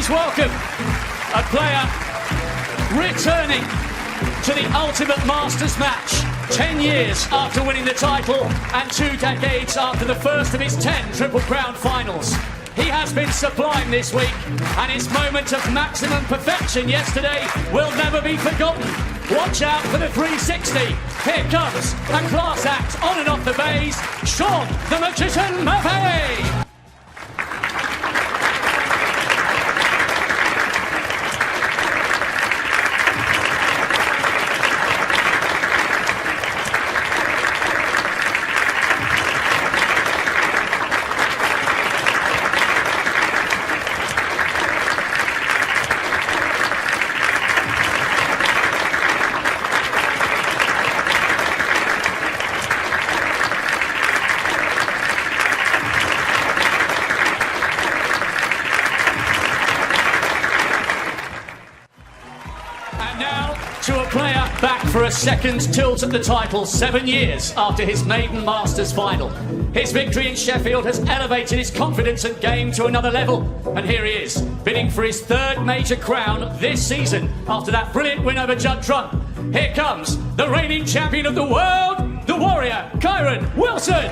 Please welcome a player returning to the ultimate Masters match 10 years after winning the title and 2 decades after the first of his 10 Triple Crown finals. He has been sublime this week, and his moment of maximum perfection yesterday will never be forgotten. Watch out for the 360. Here comes a class act on and off the bays, Shaun the Magician Murphy. To a player back for a second tilt at the title 7 years after his maiden Masters final. His victory in Sheffield has elevated his confidence and game to another level. And here he is, bidding for his 3rd major crown this season after that brilliant win over Judd Trump. Here comes the reigning champion of the world, the warrior, Kyren Wilson.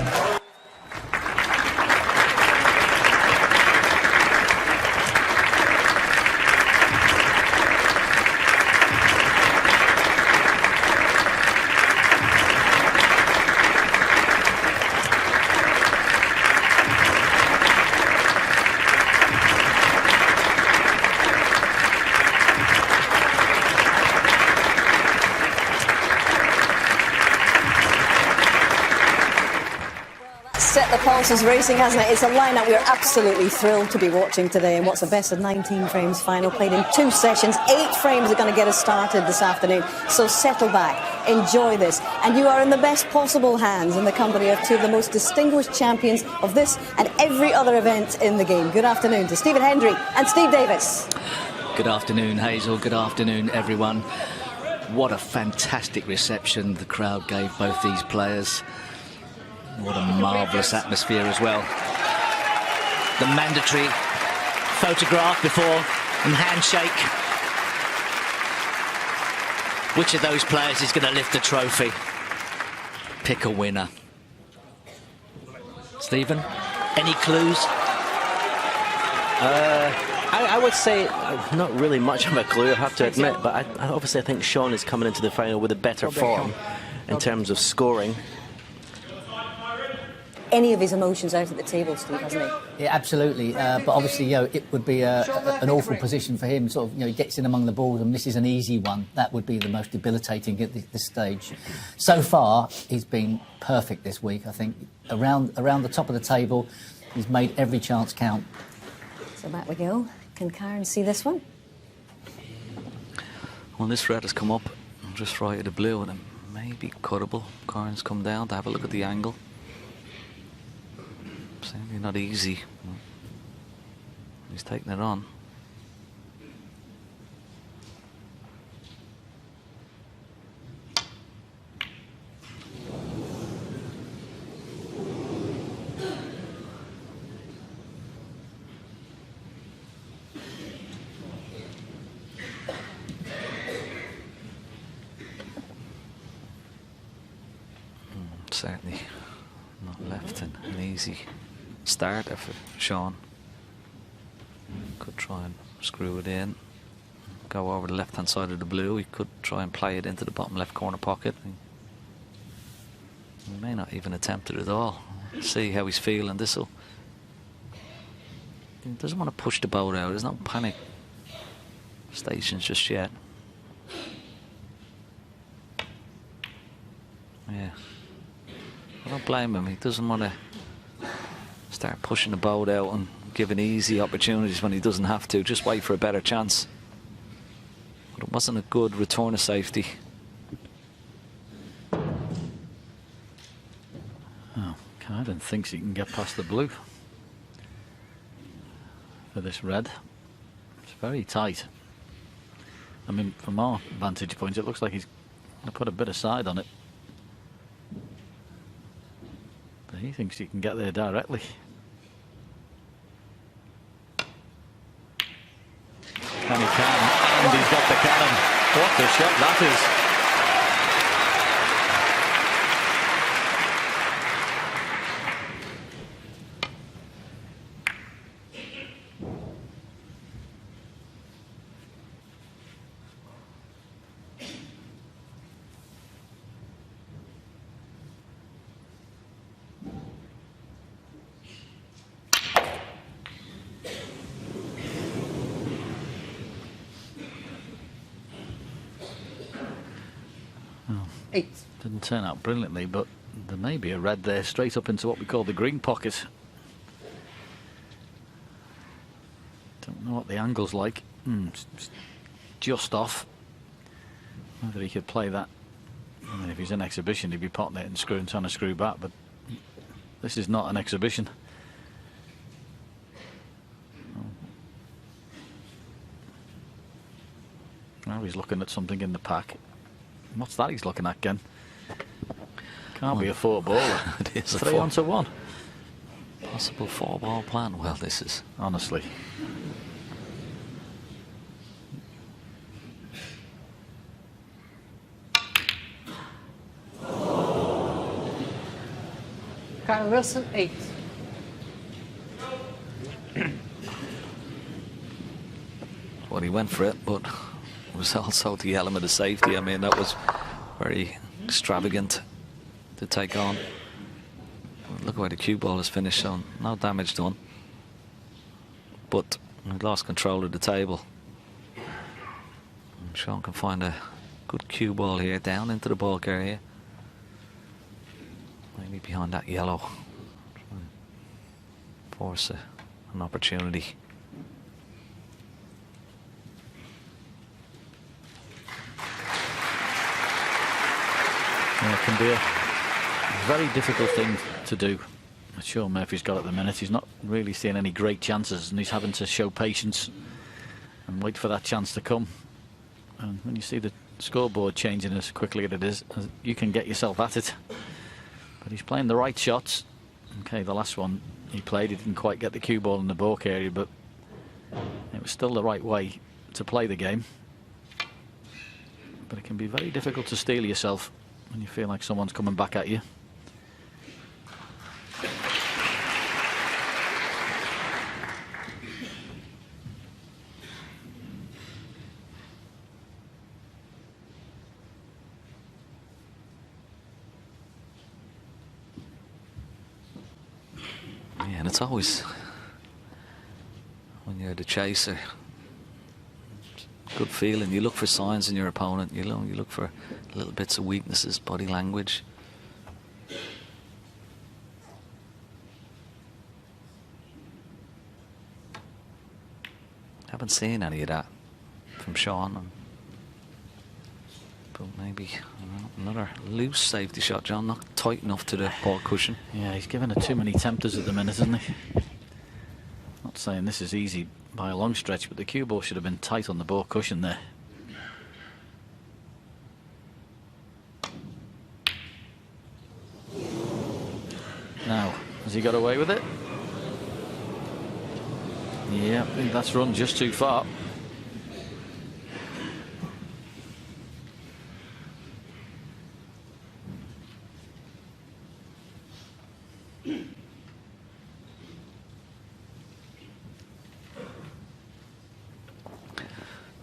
Set the pulses racing, hasn't it? It's a lineup we're absolutely thrilled to be watching today in what's a best of 19 frames final, played in 2 sessions. 8 frames are going to get us started this afternoon, so settle back, enjoy this, and you are in the best possible hands in the company of 2 of the most distinguished champions of this and every other event in the game. Good afternoon to Stephen Hendry and Steve Davis. Good afternoon, Hazel. Good afternoon, everyone. What a fantastic reception the crowd gave both these players. What a marvellous atmosphere as well. The mandatory photograph before and handshake. Which of those players is going to lift the trophy? Pick a winner. Stephen, any clues? I would say not really much of a clue, I have to admit, but I obviously think Shaun is coming into the final with a better form in terms of scoring. Any of his emotions out at the table, Steve, hasn't he? Yeah, absolutely. But obviously, it would be an awful position for him. Sort of, he gets in among the balls and misses an easy one. That would be the most debilitating at this stage. So far, he's been perfect this week. I think around the top of the table, he's made every chance count. So back we go. Can Kyren see this one? Well, this red has come up just right at the blue, and it may be cuttable. Kyren's come down to have a look at the angle. Certainly not easy. He's taking it on. Certainly not left an easy starter for Shaun. Could try and screw it in, go over the left hand side of the blue. He could try and play it into the bottom left corner pocket. He may not even attempt it at all. See how he's feeling. He doesn't want to push the boat out. There's no panic stations just yet. Yeah, I don't blame him. He doesn't want to start pushing the boat out and giving easy opportunities when he doesn't have to. Just wait for a better chance. But it wasn't a good return of safety. Oh, Kyren thinks he can get past the blue for this red. It's very tight. I mean, from our vantage point, it looks like he's going to put a bit of side on it. But he thinks he can get there directly. he's got the cannon. What a shot that is. Didn't turn out brilliantly, but there may be a red there straight up into what we call the green pocket. Don't know what the angle's like. Just off. Whether he could play that. I mean, if he's in exhibition, he'd be potting it and trying to screw back, but this is not an exhibition. Now he's looking at something in the pack. What's that he's looking at, Ken? Can't be a 4-baller. It is a 3 onto 1. Possible 4-ball plan. Well, this is... Honestly. Kyren Wilson, 8. Well, he went for it, but it was also the element of safety. I mean, that was very extravagant to take on. Look where the cue ball is finished, so no damage done. But he lost control of the table. And Shaun can find a good cue ball here, down into the bulk area. Maybe behind that yellow. Force an opportunity. It can be a very difficult thing to do. That Shaun Murphy's got at the minute. He's not really seeing any great chances, and he's having to show patience and wait for that chance to come. And when you see the scoreboard changing as quickly as it is, you can get yourself at it. But he's playing the right shots. Okay, the last one he played, he didn't quite get the cue ball in the baulk area, but it was still the right way to play the game. But it can be very difficult to steel yourself when you feel like someone's coming back at you. Yeah, and it's always, when you're the chaser, good feeling. You look for signs in your opponent. You look for little bits of weaknesses, body language. Haven't seen any of that from Shaun. But maybe another loose safety shot, John, not tight enough to the ball cushion. Yeah, he's given her too many tempters at the minute, isn't he? Not saying this is easy by a long stretch, but the cue ball should have been tight on the ball cushion there. Now, has he got away with it? Yeah, I think that's run just too far.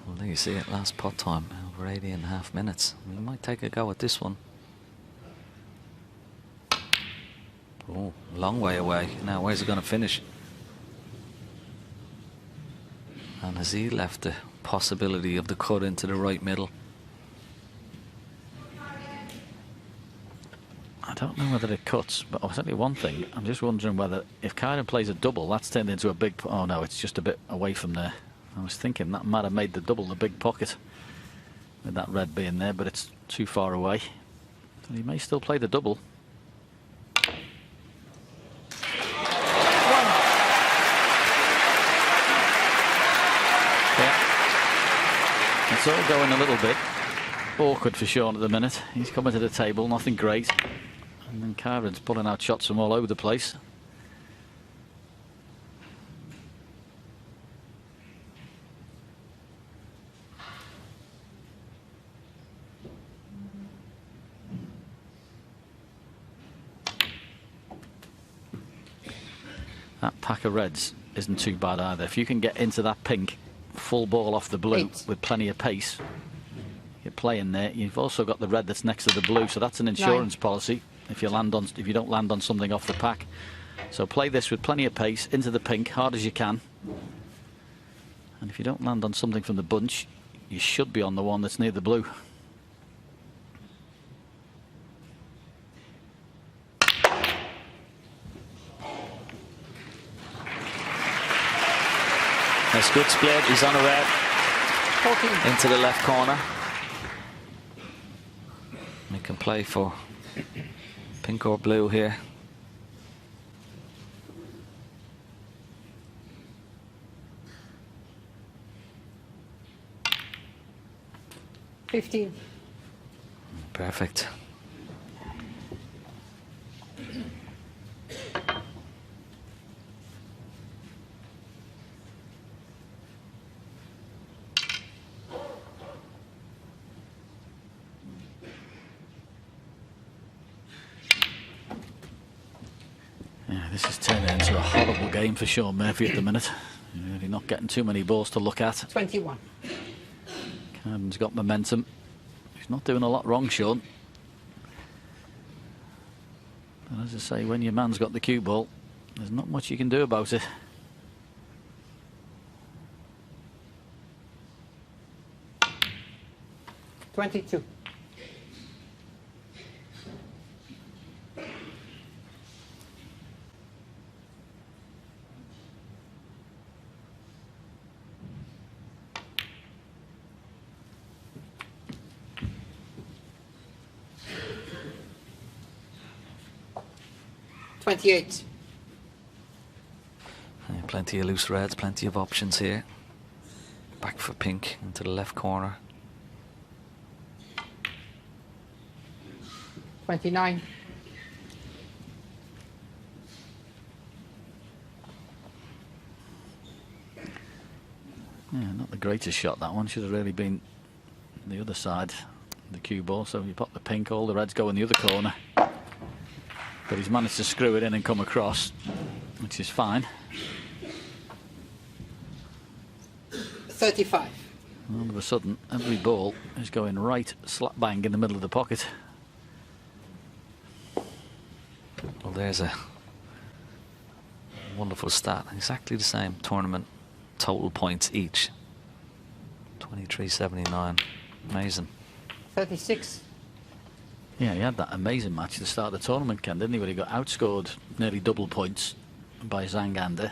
Well, there you see it, last pot time, over 80.5 minutes. We might take a go at this one. Oh, long way away. Now, where's it going to finish? And has he left the possibility of the cut into the right middle? I don't know whether it cuts, but I'll tell you one thing. I'm just wondering whether, if Kyren plays a double, that's turned into a big... Oh, no, it's just a bit away from there. I was thinking that might have made the double the big pocket with that red being there, but it's too far away. So he may still play the double. It's all going a little bit awkward for Shaun at the minute. He's coming to the table, nothing great. And then Kyren's pulling out shots from all over the place. That pack of reds isn't too bad either. If you can get into that pink, full ball off the blue 8. with plenty of pace, you're playing there. You've also got the red that's next to the blue, so that's an insurance 9. policy if you don't land on something off the pack. So play this with plenty of pace into the pink, hard as you can. And if you don't land on something from the bunch, you should be on the one that's near the blue. That's good split. He's on a red. 14. Into the left corner. He can play for pink or blue here. $15. Perfect. Yeah, this is turning into a horrible game for Shaun Murphy at the minute. Really not getting too many balls to look at. 21. Kyren's got momentum. He's not doing a lot wrong, Shaun. But as I say, when your man's got the cue ball, there's not much you can do about it. $22. $28. Yeah, plenty of loose reds, plenty of options here. Back for pink into the left corner. 29. Yeah, not the greatest shot, that one. Should have really been the other side, the cue ball. So you pop the pink, all the reds go in the other corner. But he's managed to screw it in and come across, which is fine. 35. All of a sudden, every ball is going right slap bang in the middle of the pocket. Well, there's a wonderful stat. Exactly the same tournament total points each. 23.79. Amazing. 36. Yeah, he had that amazing match at the start of the tournament, Ken, didn't he? Where he got outscored nearly double points by Zangander.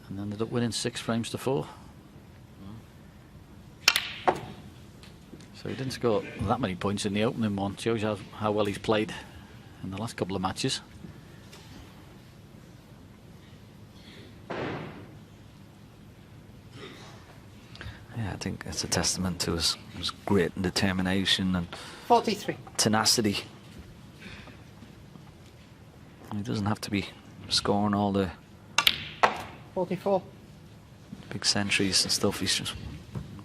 And ended up winning 6 frames to 4. So he didn't score that many points in the opening one. Shows how well he's played in the last couple of matches. Yeah, I think it's a testament to his grit and determination and 43. tenacity. He doesn't have to be scoring all the 44. big centuries and stuff. He just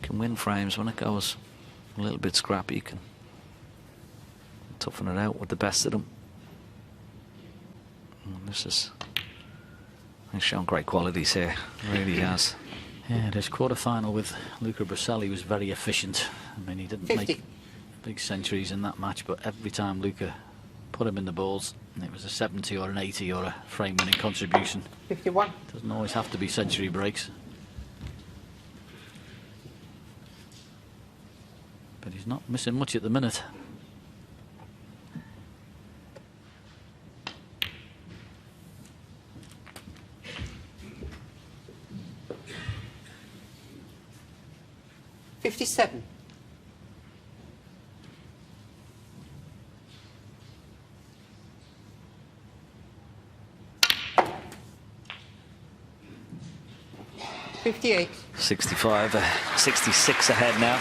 can win frames when it goes a little bit scrappy. He can toughen it out with the best of them. And this is, he's shown great qualities here. Really has. Yeah, this quarter-final with Luca Brusselli was very efficient. I mean, he didn't 50. make big centuries in that match, but every time Luca put him in the balls, it was a 70 or an 80 or a frame-winning contribution. 51. Doesn't always have to be century breaks. But he's not missing much at the minute. $57. $58. 65, 66 ahead now.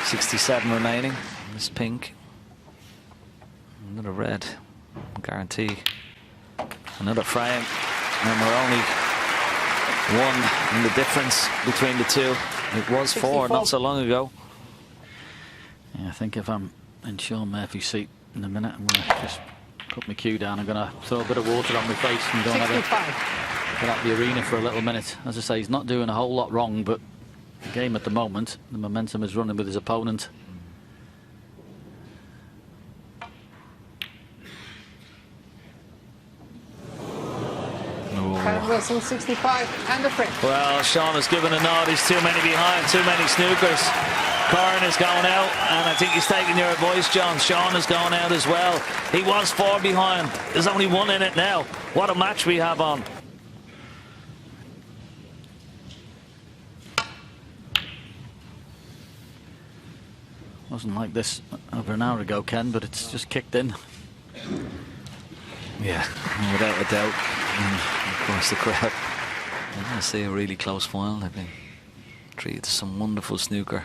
67 remaining. This pink. Another red. Guarantee. Another frame. And we're only 1 in the difference between the two. It was 4 not so long ago. Yeah, I think if I'm in Shaun Murphy's seat in a minute, I'm going to just put my cue down. I'm going to throw a bit of water on my face and go and get out the arena for a little minute. As I say, he's not doing a whole lot wrong, but the game at the moment, the momentum is running with his opponent. Kyren Wilson, 65, and a frame. Well, Shaun has given a nod. He's too many behind, too many snookers. Kyren is going out, and I think he's taking your advice, John. Shaun is going out as well. He was 4 behind. There's only 1 in it now. What a match we have on. Wasn't like this over an hour ago, Ken, but it's just kicked in. Yeah, without a doubt. Of course, the crowd. I want to see a really close final. They've been treated to some wonderful snooker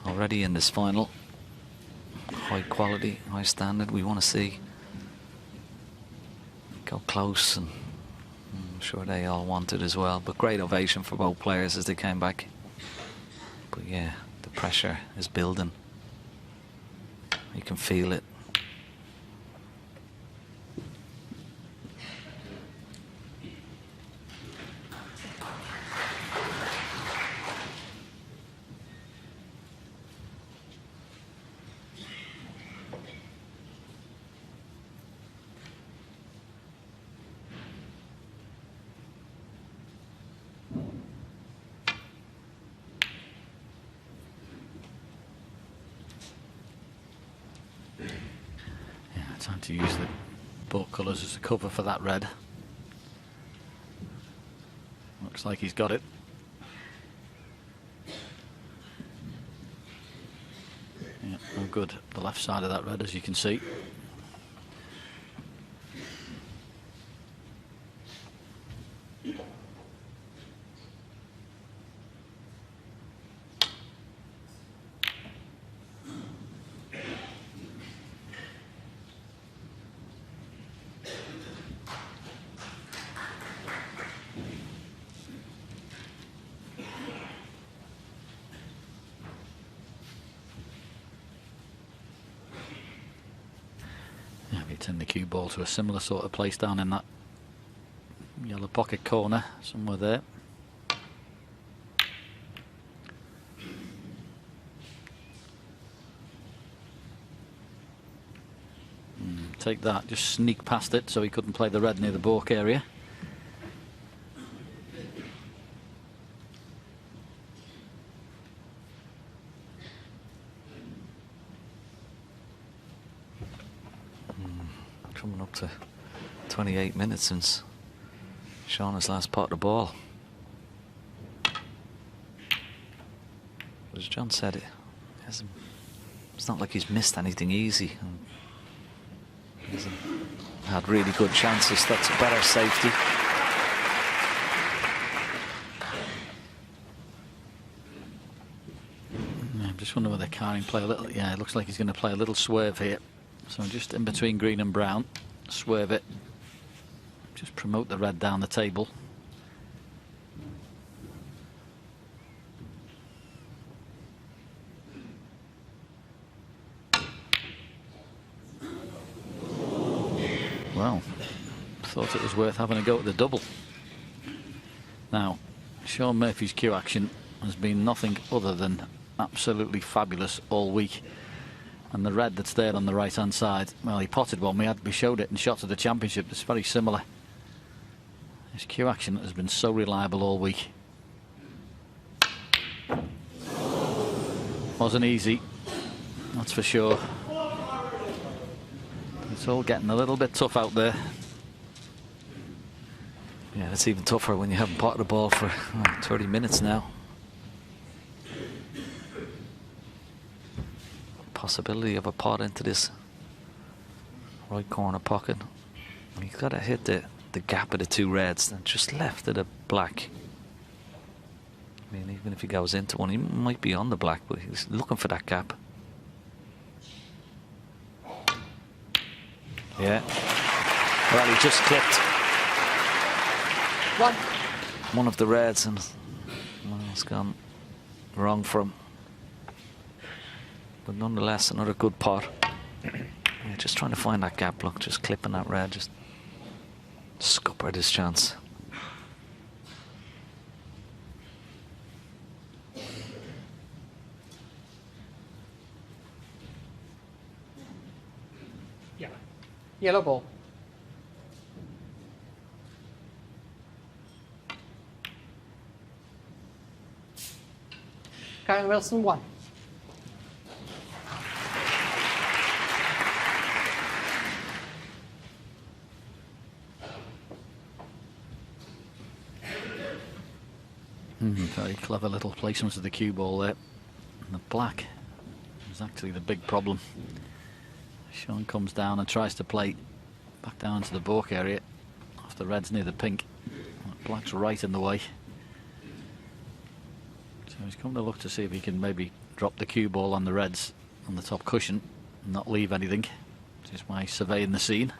already in this final. High quality, high standard. We want to see go close, and I'm sure they all want it as well. But great ovation for both players as they came back. But yeah, the pressure is building. You can feel it. Time to use the book colours as a cover for that red. Looks like he's got it. Yeah, no good. The left side of that red, as you can see. Turn the cue ball to a similar sort of place down in that yellow pocket corner, somewhere there. Take that, just sneak past it so he couldn't play the red near the balk area. Coming up to 28 minutes since Shaun has last potted the ball. As John said, it's not like he's missed anything easy. He's had really good chances. That's a better safety. I'm just wondering whether Kyren play a little. Yeah, it looks like he's going to play a little swerve here. So just in between green and brown, swerve it, just promote the red down the table. Well, thought it was worth having a go at the double. Now, Shaun Murphy's cue action has been nothing other than absolutely fabulous all week. And the red that's there on the right hand side, well, he potted one, we showed it in shots of the championship. It's very similar. His cue action has been so reliable all week. Wasn't easy, that's for sure. It's all getting a little bit tough out there. Yeah, it's even tougher when you haven't potted the ball for 30 minutes now. Possibility of a pot into this right corner pocket. He's got to hit the gap of the 2 reds and just left of the black. I mean, even if he goes into one, he might be on the black, but he's looking for that gap. Yeah. Well, he just clipped one of the reds, and well, it's gone wrong for him. But nonetheless, another good pot. Yeah, just trying to find that gap. Look, just clipping that red, just scuppered his chance. Yellow ball. Kyren Wilson 1. Very clever little placement of the cue ball there. And the black is actually the big problem. Shaun comes down and tries to play back down to the balk area off the reds near the pink. Black's right in the way. So he's come to look to see if he can maybe drop the cue ball on the reds on the top cushion and not leave anything. Which is why he's surveying the scene.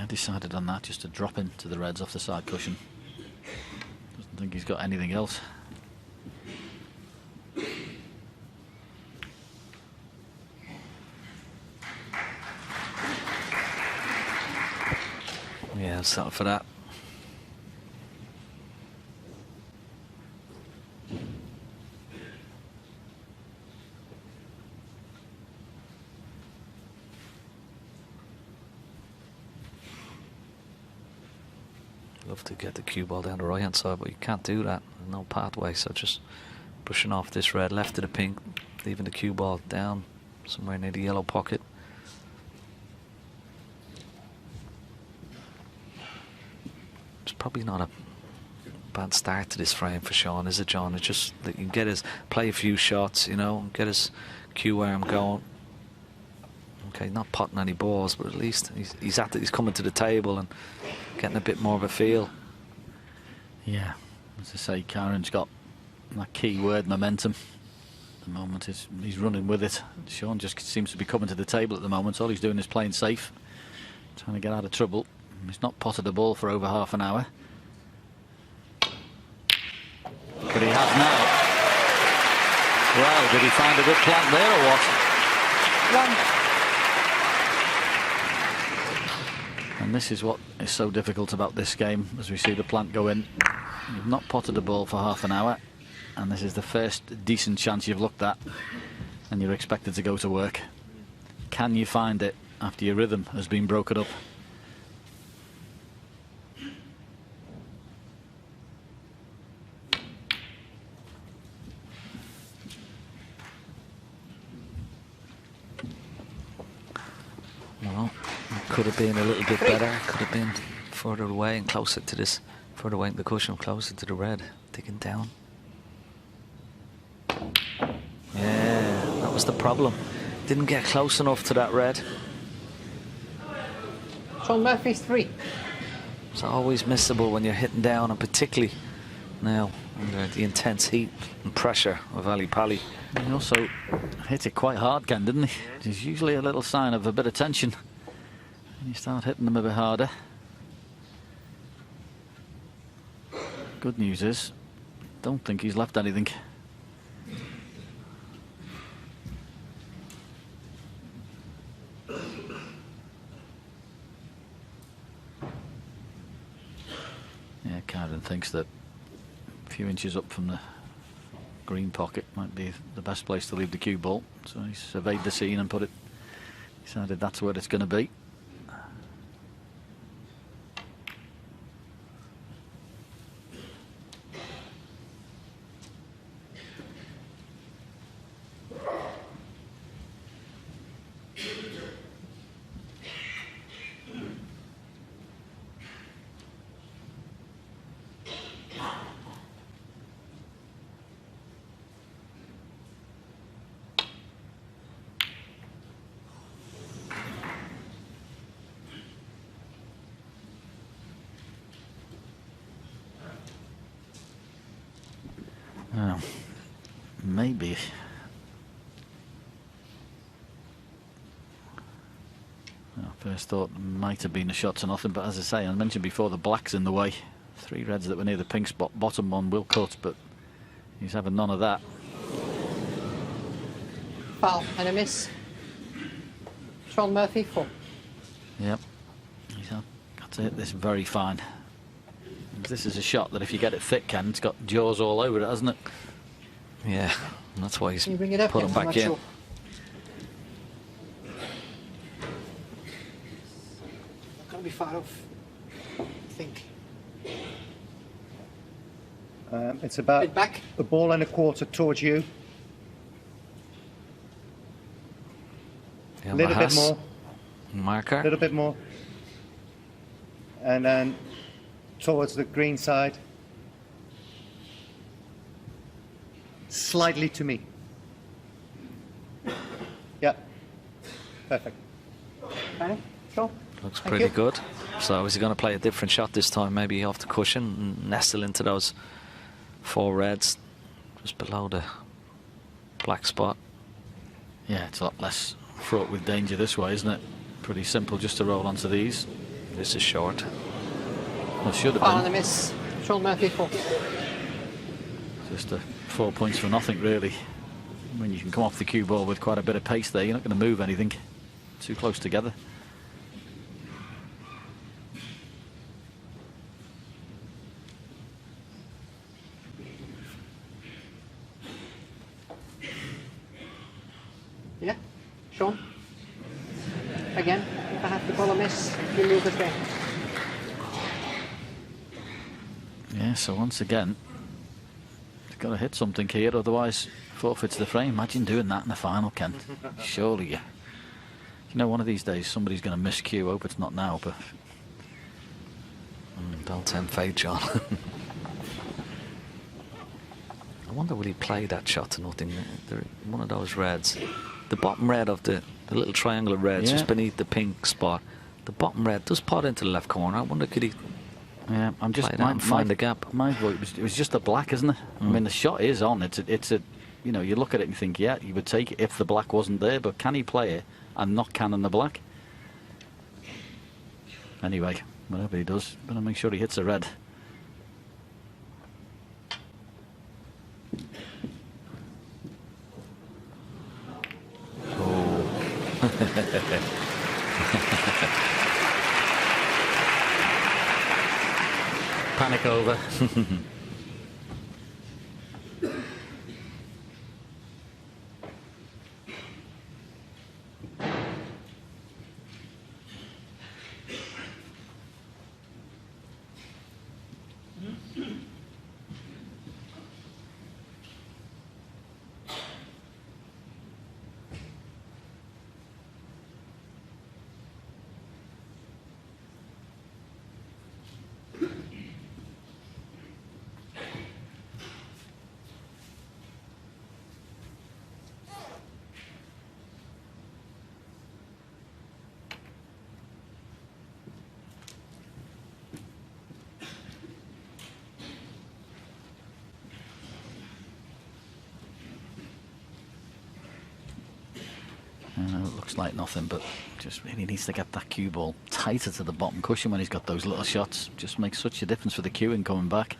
Decided on that, just to drop into the reds off the side cushion. Doesn't think he's got anything else. Yeah, I'll settle for that. Love to get the cue ball down the right hand side, but you can't do that. There's no pathway, so just brushing off this red left to the pink, leaving the cue ball down somewhere near the yellow pocket. It's probably not a bad start to this frame for Shaun, is it, John? It's just that you can get his play a few shots, you know, and get his cue arm going. Okay, not potting any balls, but at least he's coming to the table and getting a bit more of a feel. Yeah, as I say, Kyren's got that key word, momentum. At the moment he's running with it. Shaun just seems to be coming to the table at the moment. All he's doing is playing safe, trying to get out of trouble. He's not potted the ball for over half an hour, but he has now. Well, did he find a good plant there or what? 1. And this is what is so difficult about this game, as we see the plant go in. You've not potted the ball for half an hour, and this is the first decent chance you've looked at, and you're expected to go to work. Can you find it after your rhythm has been broken up? Well, it could have been a little bit better. Could have been further away and closer to this, further away in the cushion, closer to the red, digging down. Yeah, that was the problem. Didn't get close enough to that red. Shaun Murphy's 3. It's always missable when you're hitting down, and particularly now under the intense heat and pressure of Ali Pali. He also hit it quite hard, Ken, didn't he? There's usually a little sign of a bit of tension, and you start hitting them a bit harder. Good news is, don't think he's left anything. Yeah, Kyren thinks that a few inches up from the green pocket might be the best place to leave the cue ball, so he's surveyed the scene and decided that's where it's going to be. Well, maybe. Well, first thought might have been a shot to nothing, but as I say, I mentioned before, the black's in the way. 3 reds that were near the pink spot. Bottom one will cut, but he's having none of that. Foul and a miss. Shaun Murphy, 4. Yep. He's got to hit this very fine. This is a shot that if you get it thick, Ken, it's got jaws all over it, hasn't it? Yeah, and that's why he's Can you bring it up? put him Ken? I'm back not in. sure. Not going to be far off, I think. It's about Bit back. a ball and a quarter towards you. Yeah, A little bit Mahas. more. Marker. A little bit more. And then towards the green side. Slightly to me. Yeah. Perfect. Okay, Shaun. Looks Thank pretty you. good. So is he going to play a different shot this time? Maybe off the cushion and nestle into those 4 reds just below the black spot. Yeah, it's a lot less fraught with danger this way, isn't it? Pretty simple just to roll onto these. This is short. Well, should Foul and have a miss. Shaun Murphy, 4. been. Just 4 points for nothing, really. When you can come off the cue ball with quite a bit of pace there, you're not going to move anything. Too close together. Yeah, Shaun. Again, if I have to call a miss, you move it there. Yeah, so once again, you've got to hit something here, otherwise forfeits the frame. Imagine doing that in the final, Ken. Surely you know, one of these days somebody's going to miss cue. Hope it's not now, but Don't tempt fate, John. I wonder will he play that shot to nothing? One of those reds. The bottom red of the little triangle of reds just beneath the pink spot. The bottom red does pot into the left corner. I wonder could he yeah, I'm just play that and find the gap? My vote it was just a black, isn't it? I mean, the shot is on. It's a you know, you look at it and think, yeah, you would take it if the black wasn't there, but can he play it and not cannon the black? Anyway, whatever he does, better make sure he hits a red. Panic over. It looks like nothing, but just really needs to get that cue ball tighter to the bottom cushion when he's got those little shots. Just makes such a difference for the cueing coming back.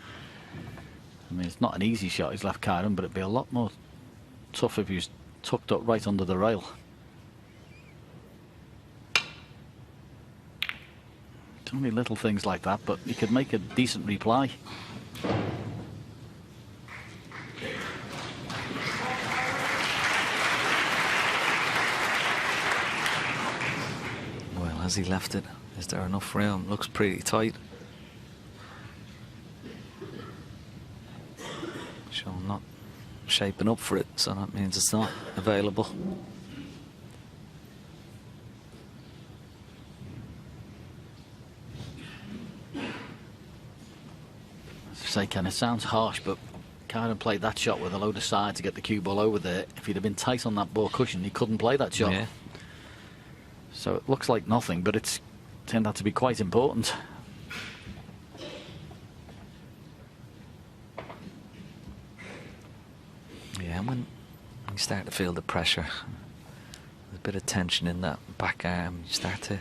I mean, it's not an easy shot he's left Kyren, but it'd be a lot more tough if he was tucked up right under the rail. It's only little things like that, but he could make a decent reply. Has he left it? Is there enough room? Looks pretty tight. Shaun not shaping up for it, so that means it's not available. As I say, Ken, it sounds harsh, but Kyren played that shot with a load of side to get the cue ball over there. If he'd have been tight on that ball cushion, he couldn't play that shot. Yeah. So it looks like nothing, but it's turned out to be quite important. Yeah, and when you start to feel the pressure, a bit of tension in that back arm, you start to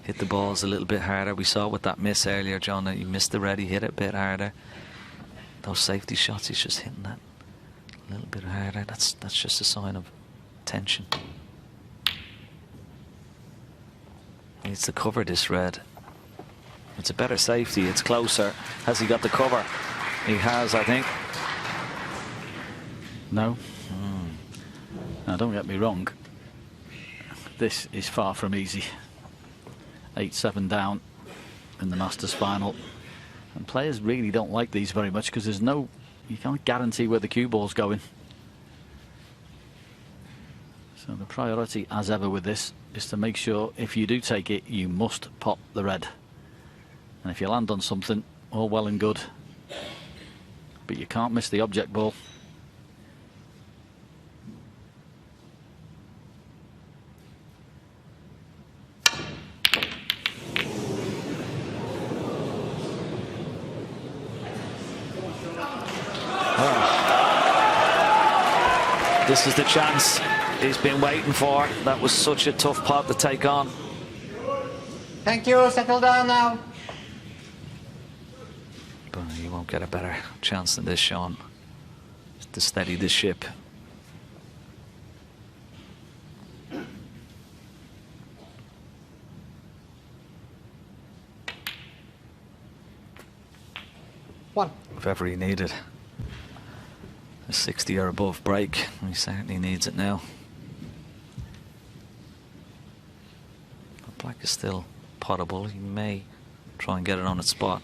hit the balls a little bit harder. We saw with that miss earlier, John, that he missed the red, he hit it a bit harder. Those safety shots, he's just hitting that a little bit harder. That's just a sign of tension. He needs to cover this red. It's a better safety, it's closer. Has he got the cover? He has, I think. No. Now, don't get me wrong. This is far from easy. 8-7 down in the Masters final. And players really don't like these very much because there's no... You can't guarantee where the cue ball's going. So the priority, as ever with this, is to make sure if you do take it, you must pop the red. And if you land on something, all well and good. But you can't miss the object ball. This is the chance he's been waiting for. That was such a tough pot to take on. Thank you. Settle down now. But you won't get a better chance than this, Shaun, to steady the ship. One. If ever he needed a 60 or above break, he certainly needs it now. But black is still potable. He may try and get it on its spot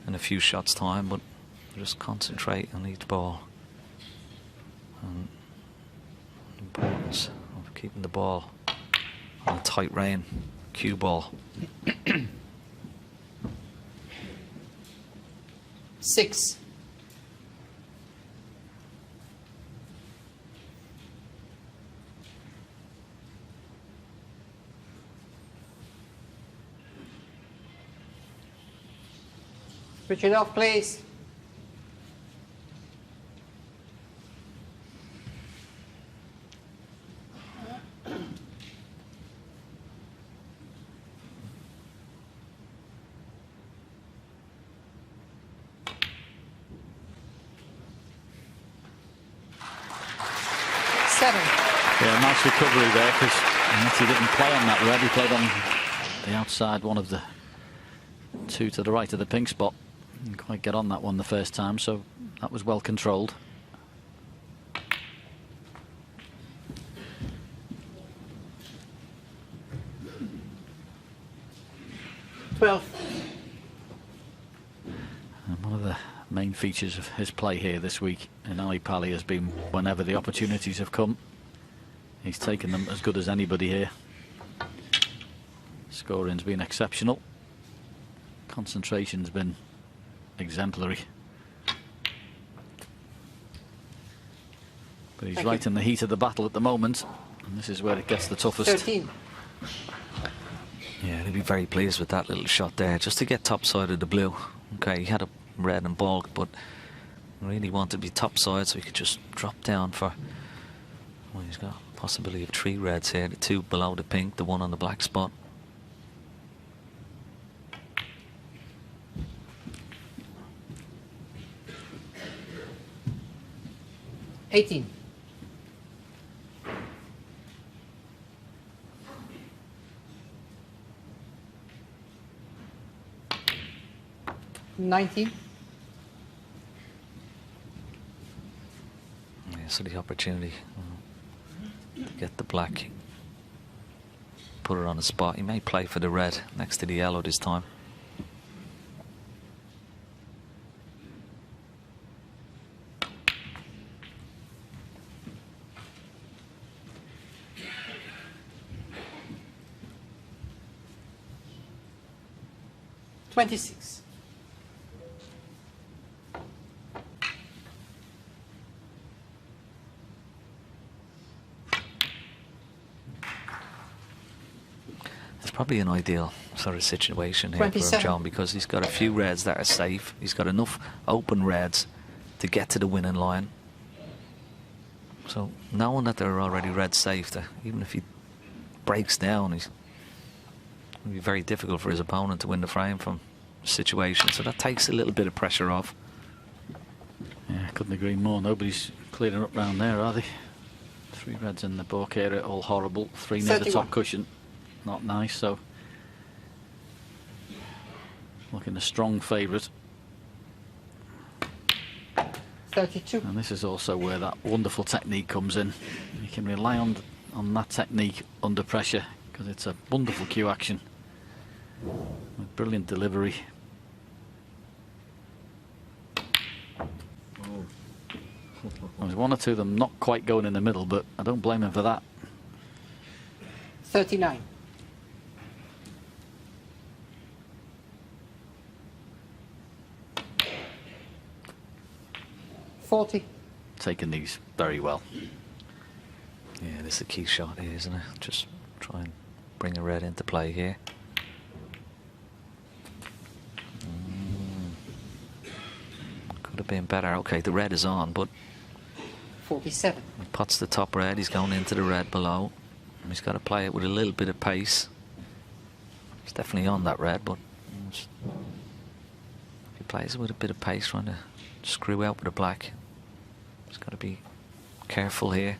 in a few shots time, but just concentrate on each ball. And the importance of keeping the ball on a tight rein, cue ball. 6. Switch it off, please. Yeah, nice recovery there because he didn't play on that red. He played on the outside, one of the two to the right of the pink spot. Didn't quite get on that one the first time, so that was well controlled. And one of the main features of his play here this week in Ali Pali has been whenever the opportunities have come, he's taken them as good as anybody here. Scoring's been exceptional. Concentration's been exemplary. But he's right in the heat of the battle at the moment, and this is where it gets the toughest. 13. Yeah, he'll be very pleased with that little shot there, just to get top side of the blue. Okay, he had a red and bulk, but really wanted to be top side, so he could just drop down for... Well, he's got a possibility of 3 reds here, the 2 below the pink, the 1 on the black spot. $18. $19. Yeah, so the opportunity to get the black, put it on the spot. He may play for the red next to the yellow this time. $26. It's probably an ideal sort of situation here 27. for John, because he's got a few reds that are safe. He's got enough open reds to get to the winning line. So knowing that they're already red safe, that even if he breaks down, it'll be very difficult for his opponent to win the frame from the situation. So that takes a little bit of pressure off. Yeah, couldn't agree more. Nobody's clearing up round there, are they? 3 reds in the balk area, all horrible. 3 near the top cushion, not nice. So looking a strong favourite. 32. And this is also where that wonderful technique comes in. You can rely on that technique under pressure, because it's a wonderful cue action with brilliant delivery. There's 1 or 2 of them not quite going in the middle, but I don't blame him for that. 39. Taking these very well. Yeah, this is a key shot here, isn't it? Just try and bring a red into play here. Could have been better. Okay, the red is on, but 47. he pots the top red. He's going into the red below. He's got to play it with a little bit of pace. It's definitely on that red, but if he plays it with a bit of pace, trying to screw out with the black, he's got to be careful here.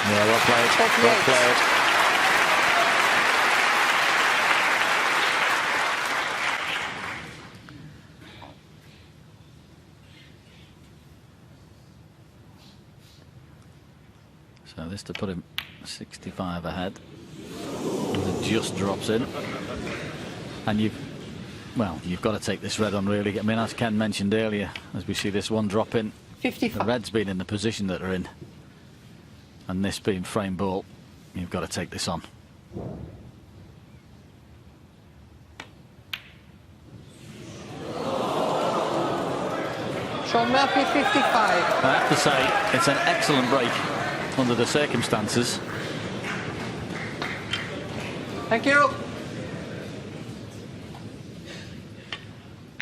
Yeah, well played. Well played. So this to put him 65 ahead. And it just drops in. And you've got to take this red on, really. I mean, as Ken mentioned earlier, as we see this one drop in, 55. the red's been in the position that they're in. And this being frame ball, you've got to take this on. Shaun Murphy, 55. I have to say, it's an excellent break under the circumstances. Thank you.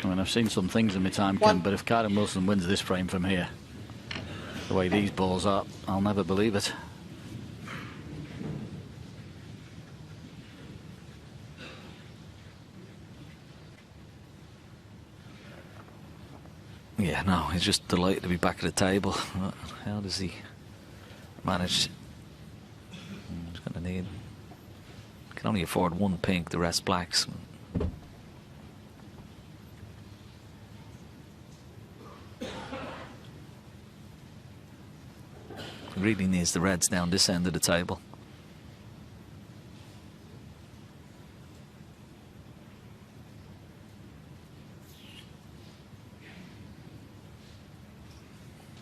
I mean, I've seen some things in my time, Ken, but if Kyren Wilson wins this frame from here, the way these balls are, I'll never believe it. Yeah, no, he's just delighted to be back at the table. How does he manage? He's going to need... Can only afford 1 pink, the rest blacks. He really needs the reds down this end of the table.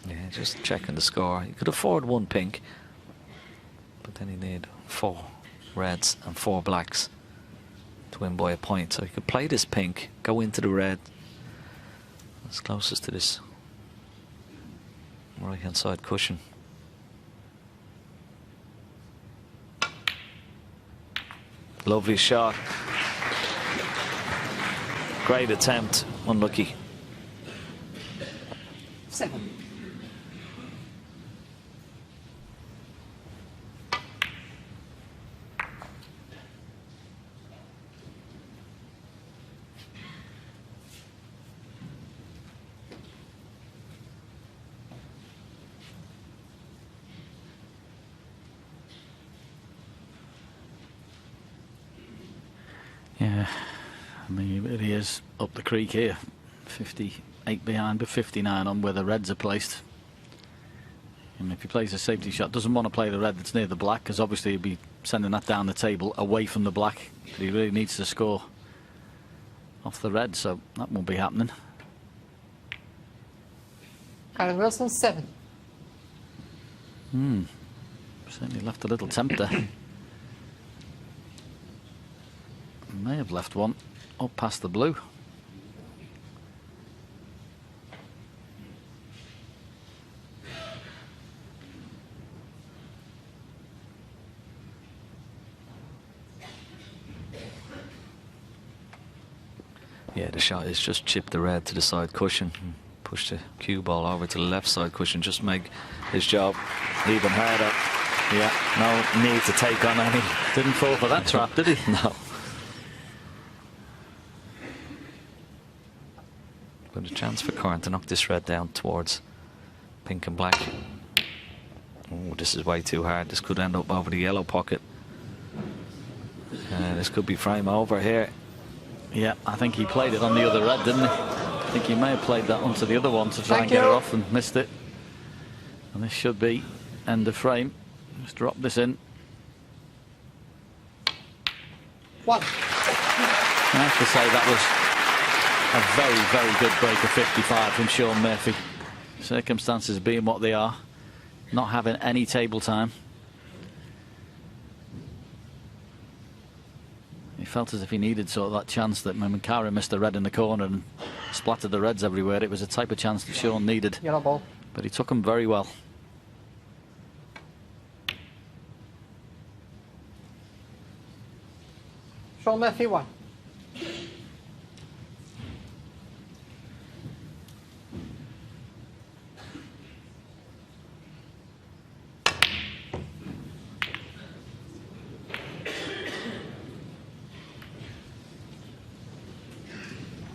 Yeah, just checking the score. He could afford 1 pink, but then he need 4 reds and 4 blacks to win by a point. So he could play this pink, go into the red, as closest to this right-hand side cushion. Lovely shot. Great attempt. Unlucky. 7. Yeah, I mean, he really is up the creek here. 58 behind, but 59 on where the reds are placed. And if he plays a safety shot, doesn't want to play the red that's near the black, because obviously he'd be sending that down the table away from the black. But he really needs to score off the red, so that won't be happening. Kyren Wilson, 7. Certainly left a little tempter. May have left one up past the blue. Yeah, the shot is just chip the red to the side cushion. push the cue ball over to the left side cushion, just make his job even harder. Yeah, No need to take on any. didn't fall for that trap, did he? No. But a chance for Kyren to knock this red down towards pink and black. Oh, this is way too hard. This could end up over the yellow pocket. This could be frame over here. Yeah, I think he played it on the other red, didn't he? I think he may have played that onto the other one to try and get her off and missed it. And this should be end of frame. Just drop this in. 1. I have to say that was a very, very good break of 55 from Shaun Murphy. Circumstances being what they are, not having any table time. He felt as if he needed sort of that chance that when Kyren missed the red in the corner and splattered the reds everywhere, it was a type of chance that Shaun needed. Yellow ball. But he took them very well. Shaun Murphy 1.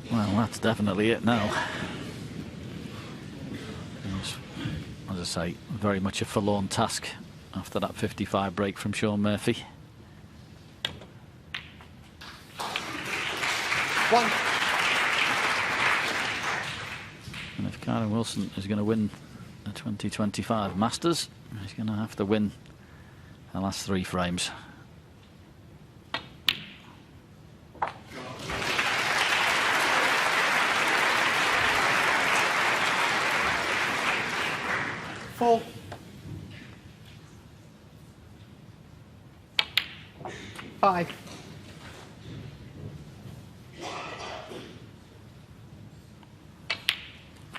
Well, that's definitely it now. As I say, very much a forlorn task after that 55 break from Shaun Murphy. 1. And if Kyren Wilson is going to win the 2025 Masters, he's going to have to win the last 3 frames. Four. 5.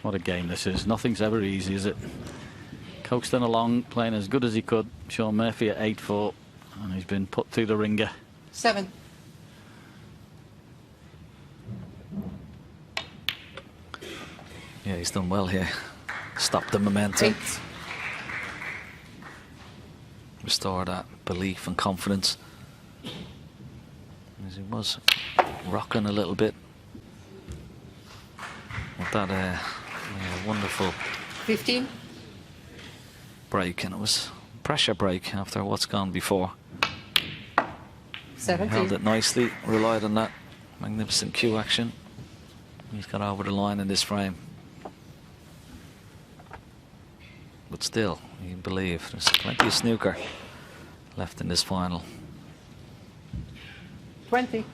What a game this is. Nothing's ever easy, is it? Coasting along, playing as good as he could. Shaun Murphy at 8-4, and he's been put through the ringer. 7. Yeah, he's done well here. Stop the momentum. 8. Restore that belief and confidence. As he was rocking a little bit. With that wonderful 15. break, and it was a pressure break after what's gone before. 17. Held it nicely, relied on that magnificent cue action. He's got over the line in this frame. But still, you believe there's plenty of snooker left in this final. 20.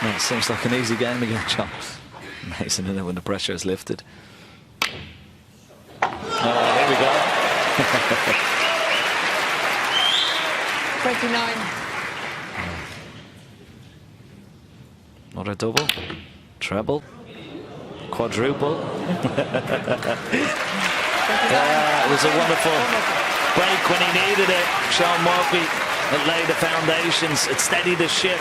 Well, it seems like an easy game again, John. Amazing, isn't it, when the pressure is lifted? Oh, here we go. 29. Another double, treble, quadruple. Yeah, it was a wonderful break when he needed it. Shaun Murphy, it laid the foundations, it steadied the ship,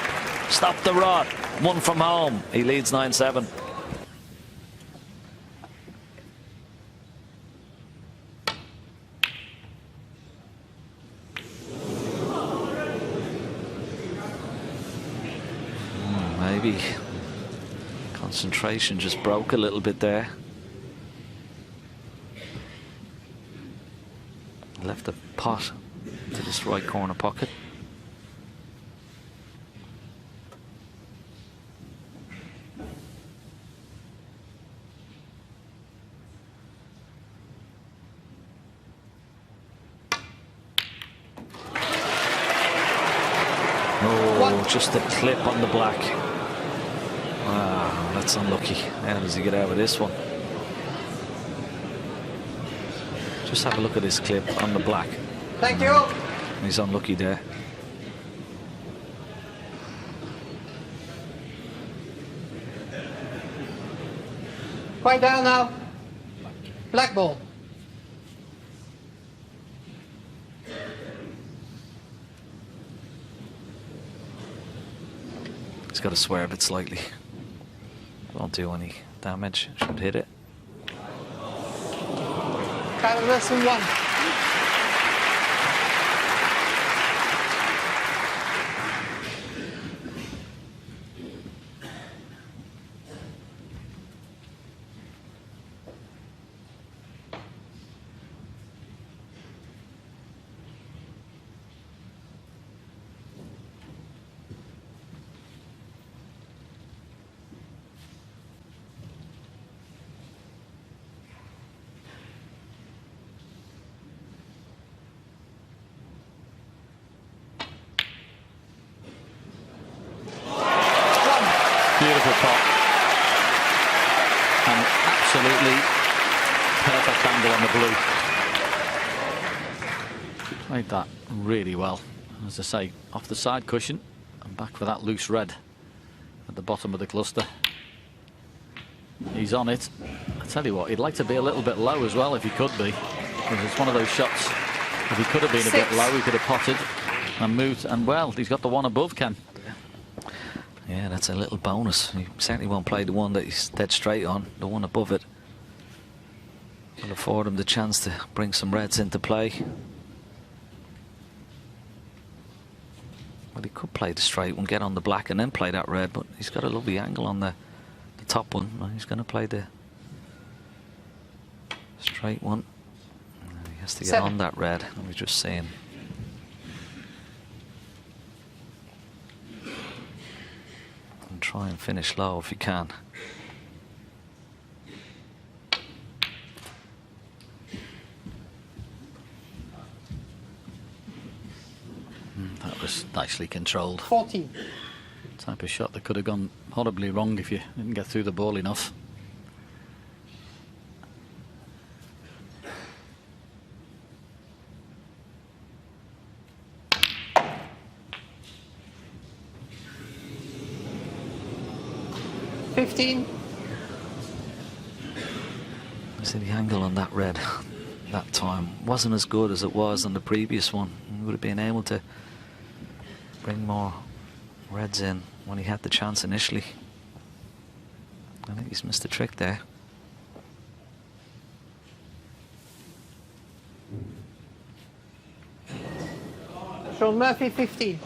stopped the rod, won from home. He leads 9-7. Maybe concentration just broke a little bit there. Left a pot to this right corner pocket. Oh, just a clip on the black. Wow, that's unlucky. How does he get out of this one? Just have a look at this clip on the black. Thank you. He's unlucky there. Quiet down now. Black ball. He's got to swerve it slightly. Won't do any damage. Should hit it. Kyren Wilson 1. Beautiful pot. And absolutely perfect angle on the blue. Played that really well. As I say, off the side cushion and back for that loose red at the bottom of the cluster. He's on it. I tell you what, he'd like to be a little bit low as well if he could be. Because it's one of those shots. If he could have been a bit low, he could have potted and moved. And well, he's got the one above, Ken. Yeah, that's a little bonus. He certainly won't play the one that he's dead straight on. The one above it will afford him the chance to bring some reds into play. Well, he could play the straight one, get on the black and then play that red, but he's got a lovely angle on the top one. He's going to play the straight one. He has to get on that red. Let me just see him. And try and finish low if you can. That was nicely controlled. 14. Type of shot that could have gone horribly wrong if you didn't get through the ball enough. I see the angle on that red that time wasn't as good as it was on the previous one. He would have been able to bring more reds in when he had the chance initially. I think he's missed a trick there. Shaun Murphy 15.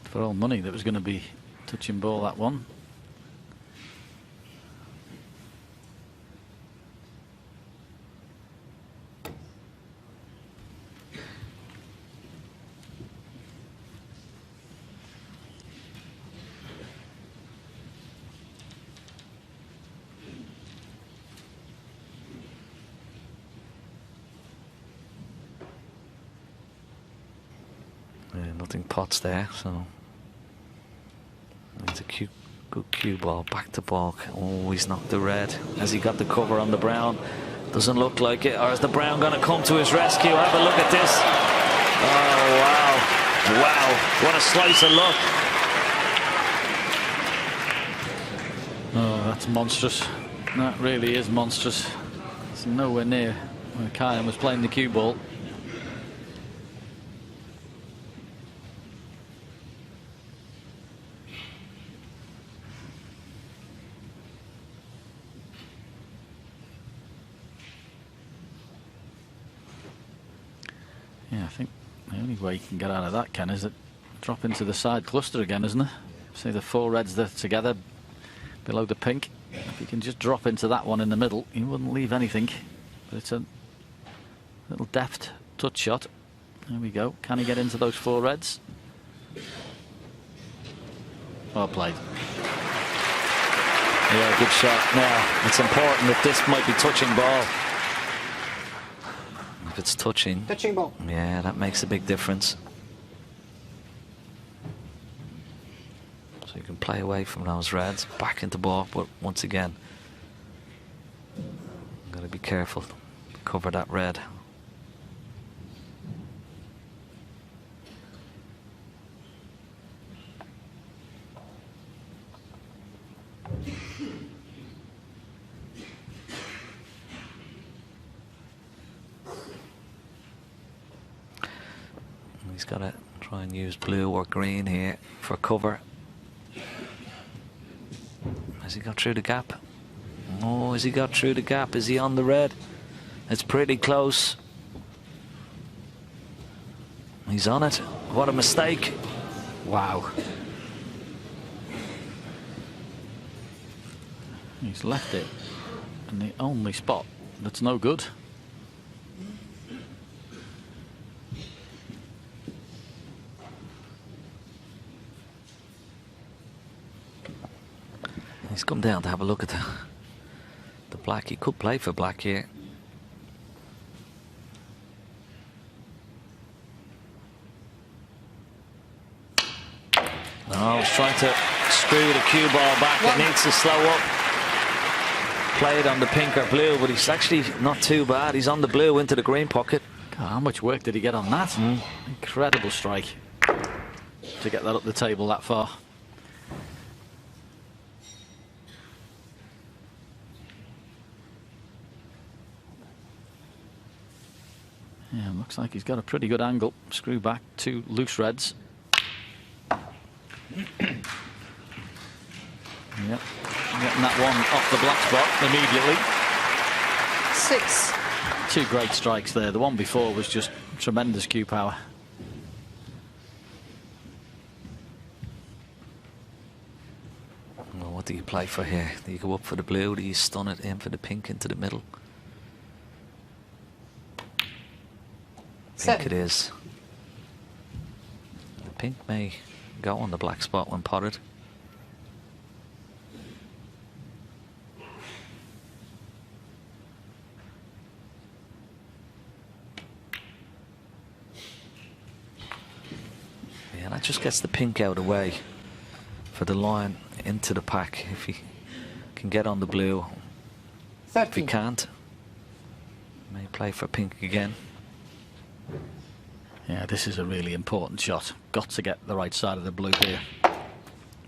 For all money that was going to be touching ball, that one. Yeah, nothing pots there, so it's a good cue ball, back to balk. Oh, he's knocked the red. Has he got the cover on the brown? Doesn't look like it. Or is the brown going to come to his rescue? Have a look at this. Oh, wow. Wow, what a slice of luck. Oh, that's monstrous. That really is monstrous. It's nowhere near where Kyren was playing the cue ball. Yeah, I think the only way you can get out of that, Ken, is that drop into the side cluster again, isn't it? See the four reds there together below the pink. If you can just drop into that one in the middle, you wouldn't leave anything. But it's a little deft touch shot. There we go. Can he get into those four reds? Well played. Yeah, good shot. Now, it's important that this might be touching ball. If it's touching, ball. Yeah, that makes a big difference. So you can play away from those reds, back into ball, but once again, got to be careful. Cover that red. He's got to try and use blue or green here for cover. Has he got through the gap? Oh, has he got through the gap? Is he on the red? It's pretty close. He's on it. What a mistake. Wow. He's left it in the only spot that's no good. He's come down to have a look at the black. He could play for black here. No, he's trying to screw the cue ball back. It needs to slow up. Played on the pink or blue, but he's actually not too bad. He's on the blue into the green pocket. God, how much work did he get on that? Incredible strike to get that up the table that far. Yeah, looks like he's got a pretty good angle. Screw back, 2 loose reds. Yep, getting that one off the black spot immediately. 6. 2 great strikes there. The one before was just tremendous cue power. Well, what do you play for here? Do you go up for the blue? Do you stun it in for the pink into the middle? Pink it is. The pink may go on the black spot when potted. Yeah, that just gets the pink out of the way for the line into the pack. If he can get on the blue. 13. If he can't, may play for pink again. Yeah, this is a really important shot. Got to get the right side of the blue here.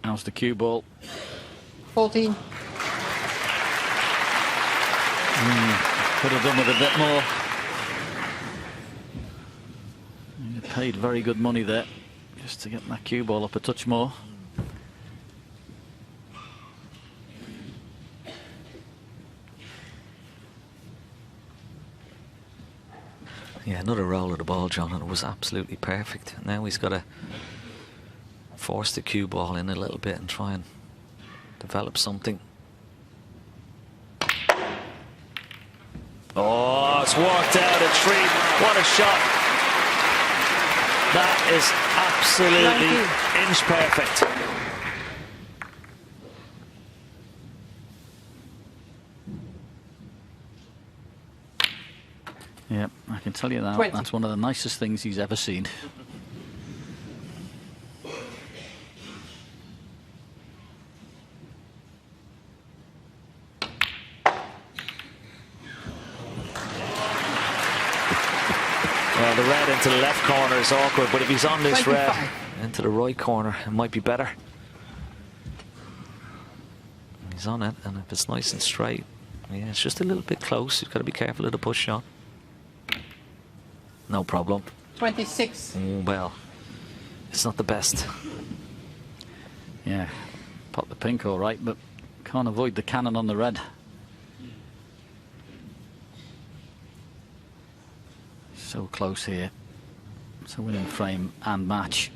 How's the cue ball? 14. Could have done with a bit more. He paid very good money there just to get that cue ball up a touch more. Yeah, another roll of the ball, John, and it was absolutely perfect. Now he's got to force the cue ball in a little bit and try and develop something. Oh, it's worked out a treat. What a shot. That is absolutely inch perfect. Yeah, I can tell you that. 20. That's one of the nicest things he's ever seen. Well, the red into the left corner is awkward, but if he's on this 25. red into the right corner, it might be better. He's on it, and if it's nice and straight, yeah, it's just a little bit close. You've got to be careful of the push shot. No problem. 26. Well, it's not the best. Yeah, pot the pink all right, but can't avoid the cannon on the red. So close here. It's a winning frame and match.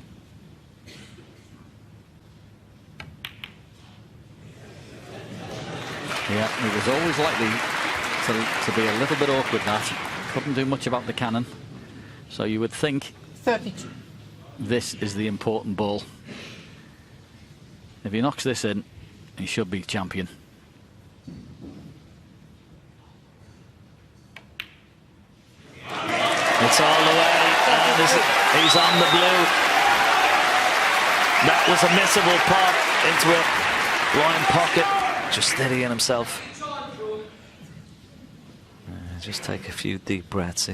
Yeah, it was always likely to be a little bit awkward, that. Couldn't do much about the cannon. So you would think 32. this is the important ball. If he knocks this in, he should be champion. He's on the blue. That was a missable pot into a line pocket. Just steadying himself. Just take a few deep breaths.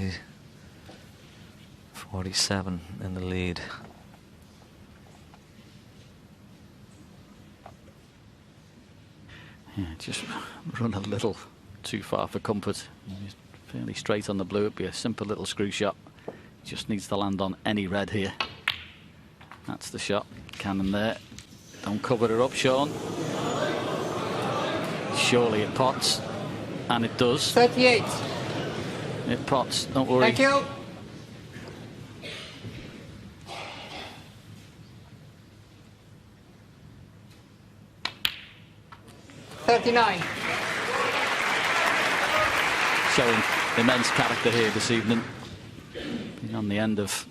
47 in the lead. Yeah, just run a little too far for comfort. He's fairly straight on the blue. It'd be a simple little screw shot. Just needs to land on any red here. That's the shot. Cannon there. Don't cover her up, Shaun. Surely it pots. And it does. 38. It pots, don't worry. Thank you. $39. Showing immense character here this evening. Been on the end of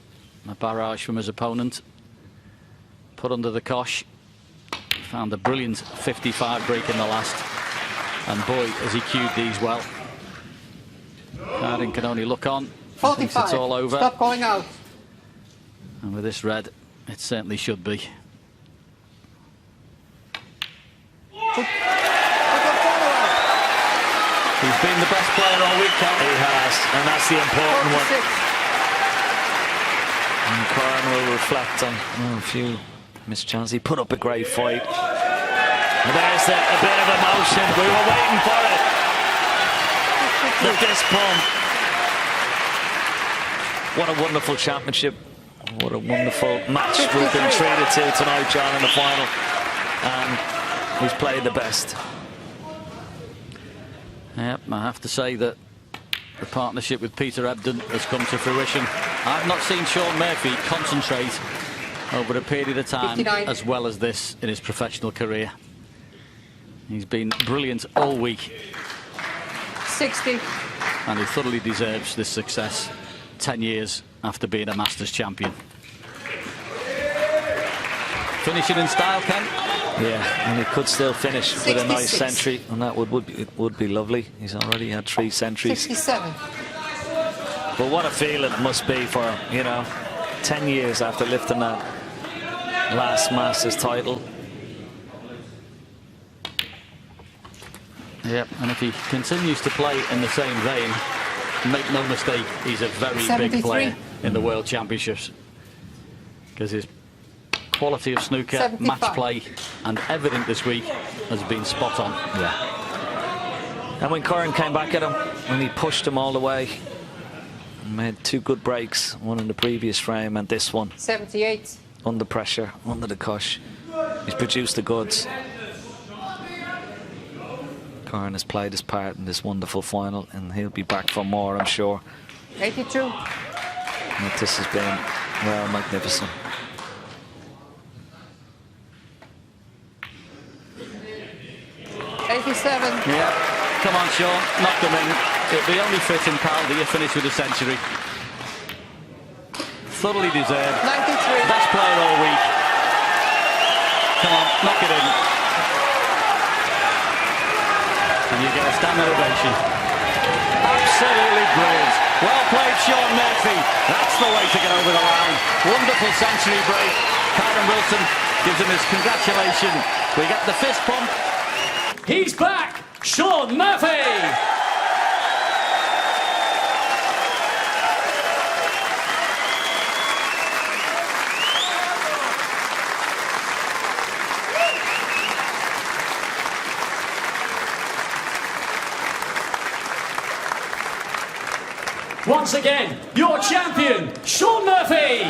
a barrage from his opponent. Put under the cosh. Found a brilliant 55 break in the last. And boy, has he cued these well. Kyren can only look on. 45. It's all over. Stop going out. And with this red, it certainly should be. He's been the best player all week, Ken. He has, and that's the important 46. one. And Kyren will reflect on a few missed chances. He put up a great fight. And there's a bit of emotion. We were waiting for it. The fist pump. What a wonderful championship. What a wonderful match we've been treated to tonight, John, in the final. And he's played the best. Yep, I have to say that the partnership with Peter Ebdon has come to fruition. I've not seen Shaun Murphy concentrate over a period of time 59. as well as this in his professional career. He's been brilliant all week. 60. And he thoroughly deserves this success 10 years after being a Masters champion. Finishing in style, Ken? Yeah, and he could still finish 66. with a nice century, and that would be lovely. He's already had 3 centuries. 67. But what a feel it must be for, 10 years after lifting that last Masters title. Yep, and if he continues to play in the same vein, make no mistake, he's a very 73. big player in the World Championships. Because his quality of snooker, 75. match play, and everything this week has been spot on. Yeah. And when Kyren came back at him, when he pushed him all the way, made 2 good breaks, one in the previous frame and this one. 78. Under pressure, under the cush. He's produced the goods. Kyren has played his part in this wonderful final, and he'll be back for more, I'm sure. 82. And this has been, well, magnificent. Yeah, come on, Shaun, knock them in. It'd be only fitting, pal, that you finish with a century. Thoroughly deserved. 93. Best player all week. Come on, knock it in. And you get a standing ovation. Absolutely brilliant. Well played, Shaun Murphy. That's the way to get over the line. Wonderful century break. Kyren Wilson gives him his congratulations. We get the fist pump. He's back, Shaun Murphy. Once again, your champion, Shaun Murphy.